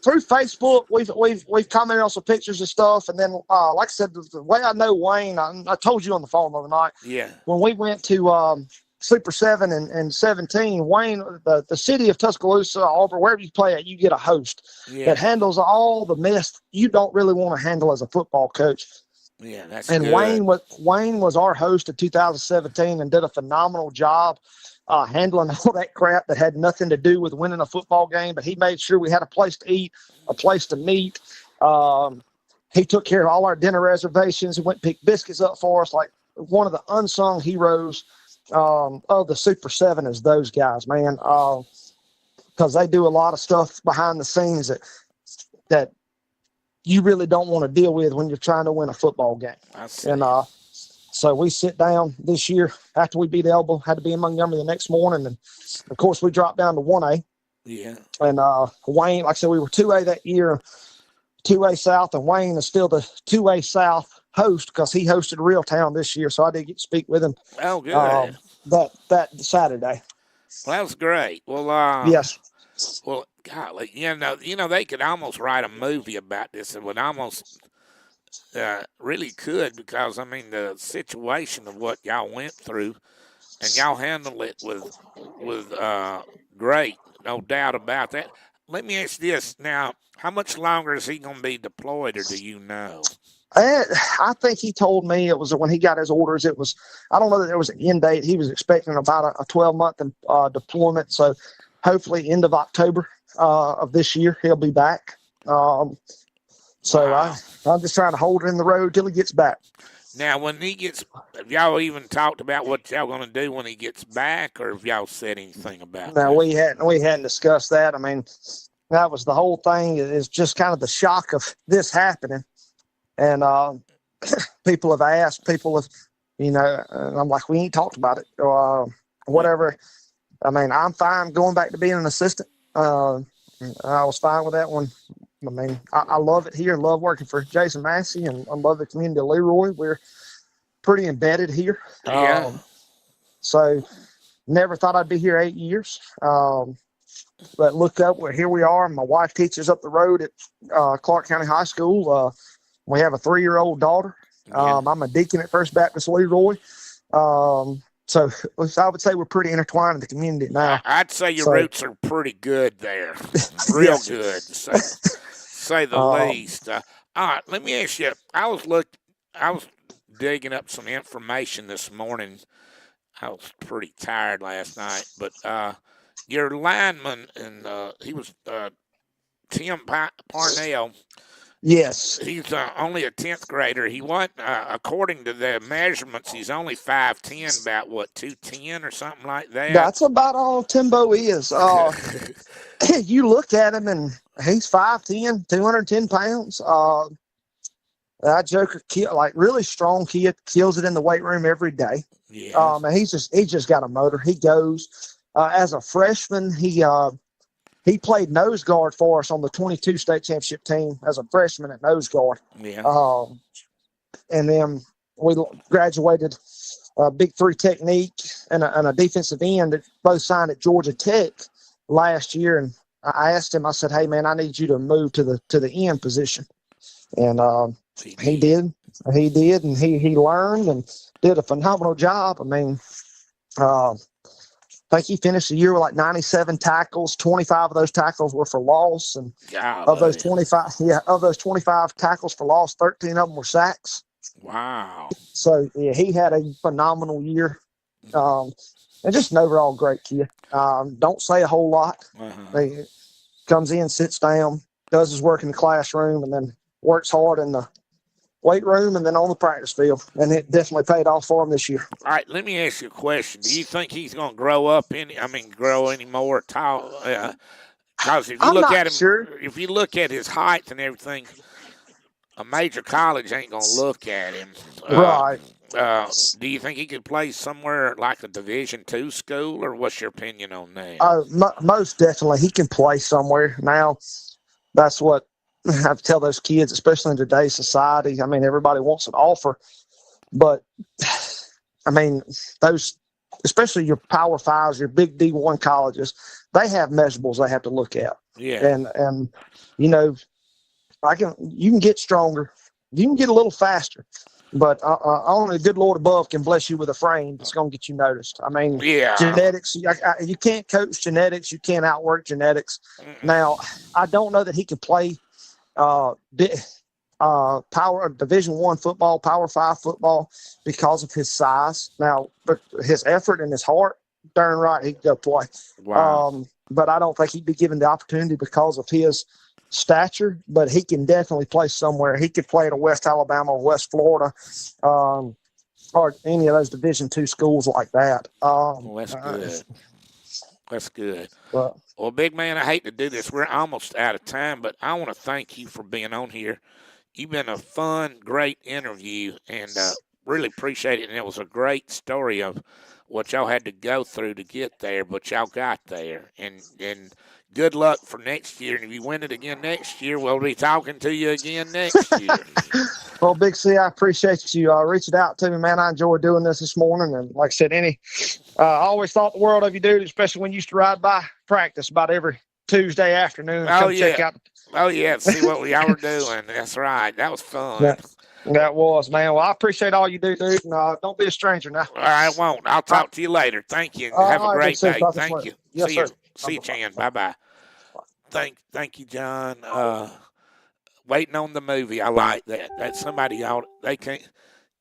Through Facebook, we've commented on some pictures and stuff, and then like I said, the way I know Wayne, I told you on the phone the other night. Yeah. When we went to Super 7 and 17, Wayne, the city of Tuscaloosa, Auburn, wherever you play at, you get a host that handles all the mess you don't really want to handle as a football coach. Yeah, that's and good. Wayne was our host in 2017 and did a phenomenal job handling all that crap that had nothing to do with winning a football game. But he made sure we had a place to eat, a place to meet. He took care of all our dinner reservations. He went and picked biscuits up for us. Like, one of the unsung heroes of the Super 7 is those guys, man, because they do a lot of stuff behind the scenes that you really don't want to deal with when you're trying to win a football game. I see. And So we sit down this year after we beat Elba, had to be in Montgomery the next morning. And, of course, we dropped down to 1A. Yeah. And Wayne, like I said, we were 2A that year, 2A South, and Wayne is still the 2A South host because he hosted Reeltown this year. So I did get to speak with him Oh, good. that Saturday. Well, that was great. Well, Yes. Well, golly, they could almost write a movie about this. It would almost really could, because I mean the situation of what y'all went through, and y'all handled it with great, no doubt about that. Let me ask this now: how much longer is he going to be deployed, or do you know? I think he told me it was when he got his orders. It was, I don't know that there was an end date. He was expecting about a 12-month deployment. So hopefully end of October of this year, he'll be back. So Wow. I'm just trying to hold it in the road till he gets back. Now, when he gets, have y'all even talked about what y'all going to do when he gets back, or have y'all said anything about Now that? we hadn't discussed that. I mean, that was the whole thing. Is just kind of the shock of this happening, and people have asked, and I'm like, we ain't talked about it or whatever. I mean, I'm fine going back to being an assistant. I was fine with that one. I mean, I love it here. Love working for Jason Massey, and I love the community of Leroy. We're pretty embedded here. Yeah. So never thought I'd be here 8 years. But look up, here we are. My wife teaches up the road at Clark County High School. We have a 3-year-old daughter. I'm a deacon at First Baptist Leroy. So I would say we're pretty intertwined in the community now. I'd say your roots are pretty good there. Real Yes. good, say the least. All right, let me ask you. I was digging up some information this morning. I was pretty tired last night, but your lineman, and he was Tim Parnell. Yes. He's only a 10th grader. He wasn't, according to the measurements, he's only 5'10", about, 210 or something like that? That's about all Timbo is. You look at him, and he's 5'10", 210 pounds. That joker, really strong kid, kills it in the weight room every day. Yeah. And he's just got a motor. He goes. As a freshman, he played nose guard for us on the 22 state championship team as a freshman at nose guard. Yeah. And then we graduated Big Three technique and a defensive end that both signed at Georgia Tech last year. And I asked him, I said, hey, man, I need you to move to the end position. And he did. He did, and he learned and did a phenomenal job. I mean, I think he finished the year with like 97 tackles. 25 of those tackles were for loss, and of those 25 tackles for loss, 13 of them were sacks. Wow. So yeah, he had a phenomenal year, and just an overall great kid. Don't say a whole lot. He comes in, sits down, does his work in the classroom, and then works hard in the weight room and then on the practice field. And it definitely paid off for him this year. All right, let me ask you a question. Do you think he's going to grow any more tall? Because if you look at him, if you look at his height and everything, a major college ain't going to look at him. Right. Do you think he could play somewhere like a Division II school, or what's your opinion on that? Most definitely. He can play somewhere. Now, that's what I have to tell those kids, especially in today's society. I mean, everybody wants an offer, but I mean, those, especially your Power Fives, your big D1 colleges, they have measurables they have to look at. Yeah. And you know, you can get stronger, you can get a little faster, but only the good Lord above can bless you with a frame that's going to get you noticed. I mean, genetics, you can't coach genetics, you can't outwork genetics. Now, I don't know that he can play power Division I football, Power 5 football because of his size. Now, but his effort and his heart, darn right, he could go play. Wow. But I don't think he'd be given the opportunity because of his stature. But he can definitely play somewhere. He could play at a West Alabama or West Florida, or any of those Division II schools like that. Well, that's good. That's good. Well, big man, I hate to do this. We're almost out of time, but I want to thank you for being on here. You've been a fun, great interview, and really appreciate it, and it was a great story of what y'all had to go through to get there, but y'all got there, and good luck for next year. And if you win it again next year, we'll be talking to you again next year. Well, Big C, I appreciate you reaching out to me, man. I enjoyed doing this morning, and like I said, I always thought the world of you, dude, especially when you used to ride by practice about every Tuesday afternoon to Oh come check yeah, out. oh yeah. See what y'all were doing. That's right. That was fun. Yeah, that was, man. Well, I appreciate all you do, dude, and don't be a stranger now. I won't. I'll All right, talk to you later. Thank you. Have a all right, Big great C. day. Talk to you Thank later. you. Yes, sir. See you, Bye-bye. Chan. Bye bye. Thank you, John. Waiting on the movie. I like that. That's somebody out. They can't.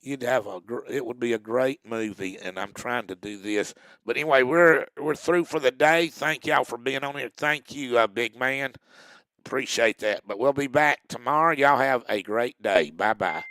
You'd have it would be a great movie, and I'm trying to do this. But anyway, we're through for the day. Thank y'all for being on here. Thank you, big man. Appreciate that. But we'll be back tomorrow. Y'all have a great day. Bye bye.